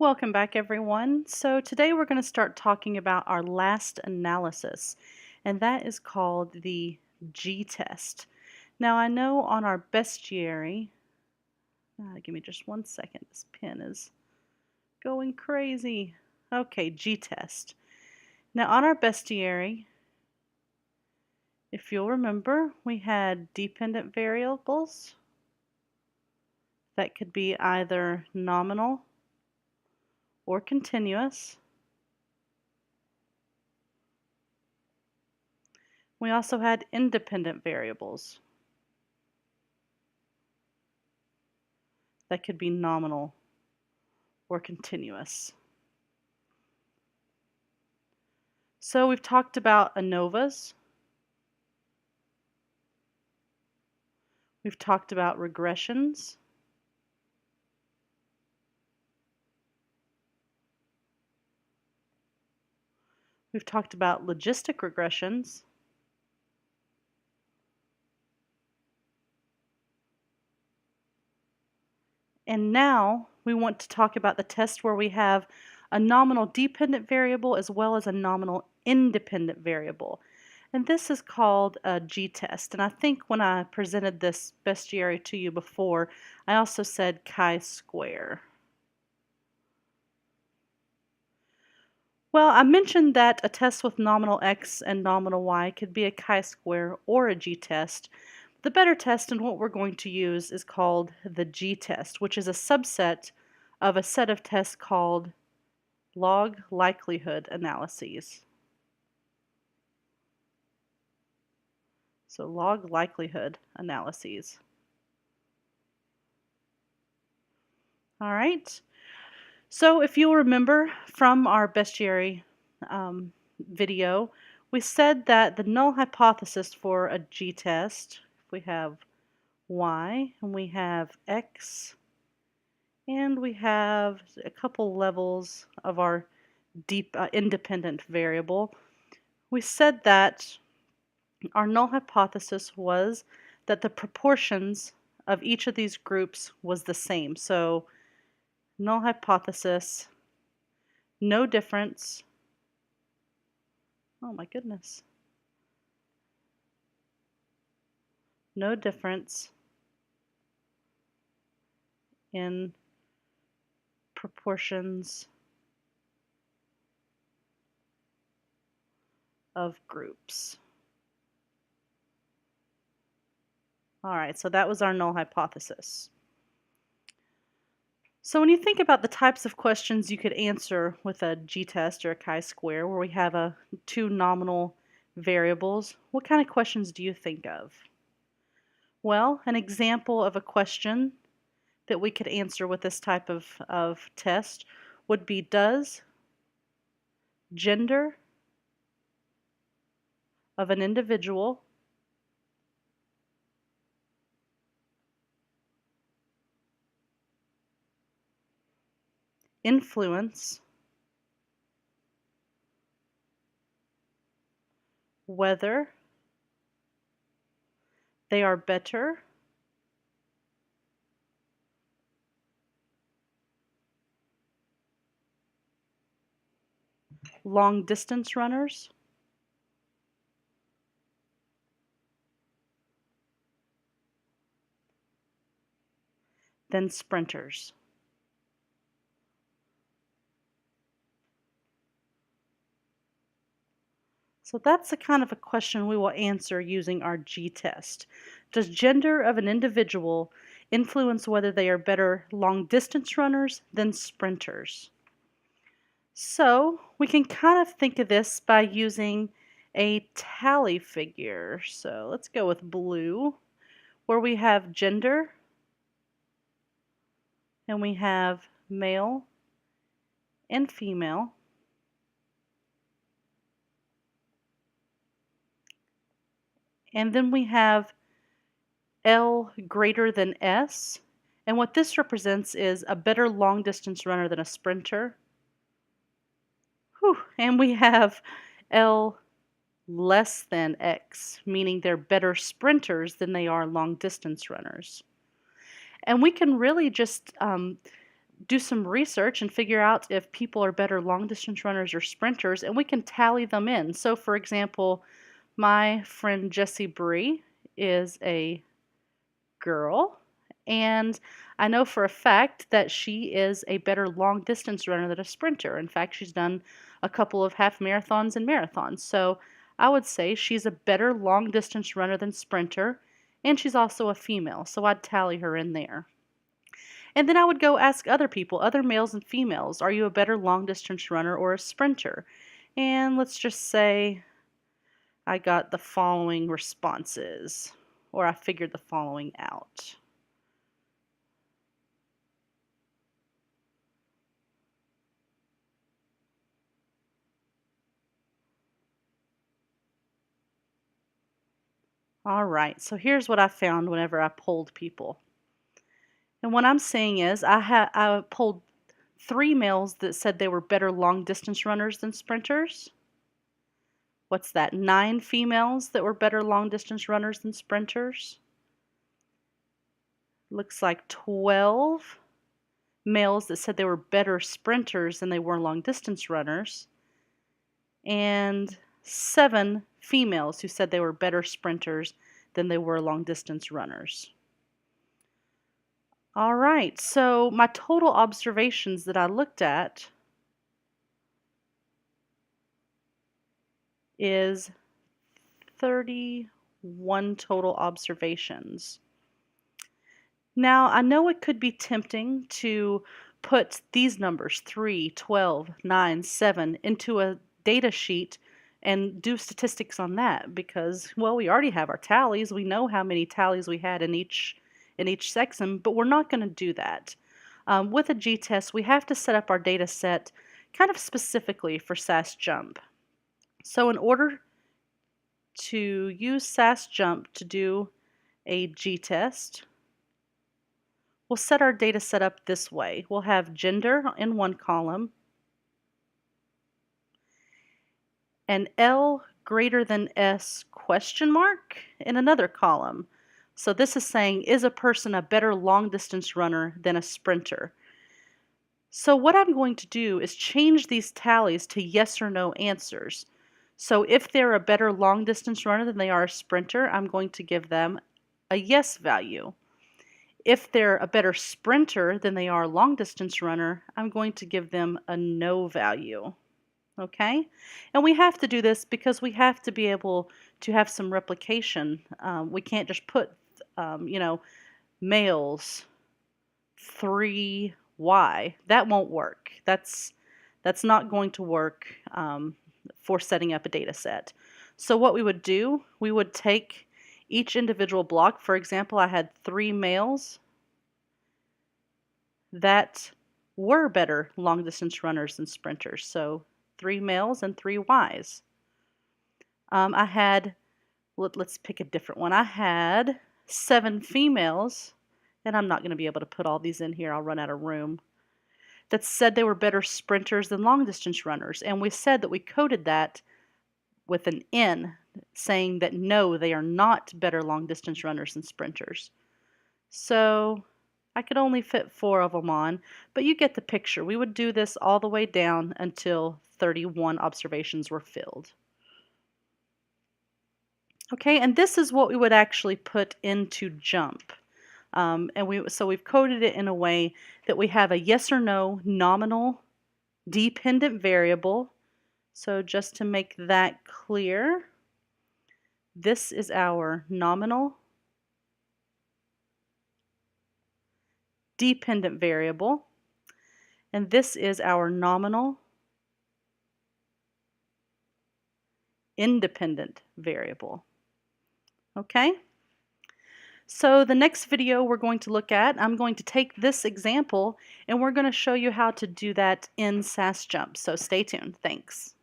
Welcome back, everyone. So today we're going to start talking about our last analysis, and that is called the G-test. Now I know on our bestiary, give me just 1 second, this pen is going crazy. Okay, G-test. Now on our bestiary, if you'll remember, we had dependent variables that could be either nominal or continuous. We also had independent variables that could be nominal or continuous. So we've talked about ANOVAs. We've talked about regressions. We've talked about logistic regressions. And now we want to talk about the test where we have a nominal dependent variable as well as a nominal independent variable. And this is called a G-test. And I think when I presented this bestiary to you before, I also said chi-square. Well, I mentioned that a test with nominal x and nominal y could be a chi-square or a G-test. The better test and what we're going to use is called the G-test, which is a subset of a set of tests called log likelihood analyses. So log likelihood analyses. All right. So if you'll remember from our bestiary video, we said that the null hypothesis for a G-test, if we have y and we have x and we have a couple levels of our independent variable, we said that our null hypothesis was that the proportions of each of these groups was the same. So null hypothesis, no difference. Oh my goodness. No difference in proportions of groups. All right, so that was our null hypothesis. So when you think about the types of questions you could answer with a G-test or a chi-square where we have two nominal variables, what kind of questions do you think of? Well, an example of a question that we could answer with this type of test would be, does gender of an individual influence whether they are better long distance runners than sprinters? So that's the kind of a question we will answer using our G-test. Does gender of an individual influence whether they are better long distance runners than sprinters? So we can kind of think of this by using a tally figure. So let's go with blue, where we have gender and we have male and female. And then we have L greater than S. And what this represents is a better long distance runner than a sprinter. Whew. And we have L less than X, meaning they're better sprinters than they are long distance runners. And we can really just do some research and figure out if people are better long distance runners or sprinters, and we can tally them in. So for example, my friend Jessie Bree is a girl, and I know for a fact that she is a better long distance runner than a sprinter. In fact, she's done a couple of half marathons and marathons. So I would say she's a better long distance runner than sprinter, and she's also a female. So I'd tally her in there. And then I would go ask other people, other males and females, are you a better long distance runner or a sprinter? And let's just say I got the following responses, or I figured the following out. All right, so here's what I found whenever I polled people. And what I'm saying is I polled 3 males that said they were better long distance runners than sprinters. What's that? 9 females that were better long distance runners than sprinters. Looks like 12 males that said they were better sprinters than they were long distance runners. And 7 females who said they were better sprinters than they were long distance runners. All right, so my total observations that I looked at is 31 total observations. Now, I know it could be tempting to put these numbers, 3, 12, 9, 7, into a data sheet and do statistics on that because, well, we already have our tallies. We know how many tallies we had in each section, but we're not going to do that. With a G-test, we have to set up our data set kind of specifically for SAS Jump. So in order to use SAS Jump to do a G-test, we'll set our data set up this way. We'll have gender in one column, and L greater than S question mark in another column. So this is saying, is a person a better long distance runner than a sprinter? So what I'm going to do is change these tallies to yes or no answers. So if they're a better long distance runner than they are a sprinter, I'm going to give them a yes value. If they're a better sprinter than they are a long distance runner, I'm going to give them a no value. Okay? And we have to do this because we have to be able to have some replication. We can't just put, males 3Y. That won't work. That's not going to work for setting up a data set. So what we would do, we would take each individual block. For example, I had 3 males that were better long distance runners than sprinters. So 3 males and 3 Ys. I had, let's pick a different one. I had 7 females, and I'm not going to be able to put all these in here. I'll run out of room. That said they were better sprinters than long distance runners. And we said that we coded that with an N, saying that no, they are not better long distance runners than sprinters. So I could only fit 4 of them on, but you get the picture. We would do this all the way down until 31 observations were filled. Okay, and this is what we would actually put into JUMP. So we've coded it in a way that we have a yes or no nominal dependent variable. So just to make that clear, this is our nominal dependent variable, and this is our nominal independent variable. Okay? So the next video we're going to look at, I'm going to take this example and we're going to show you how to do that in SAS Jump. So stay tuned. Thanks.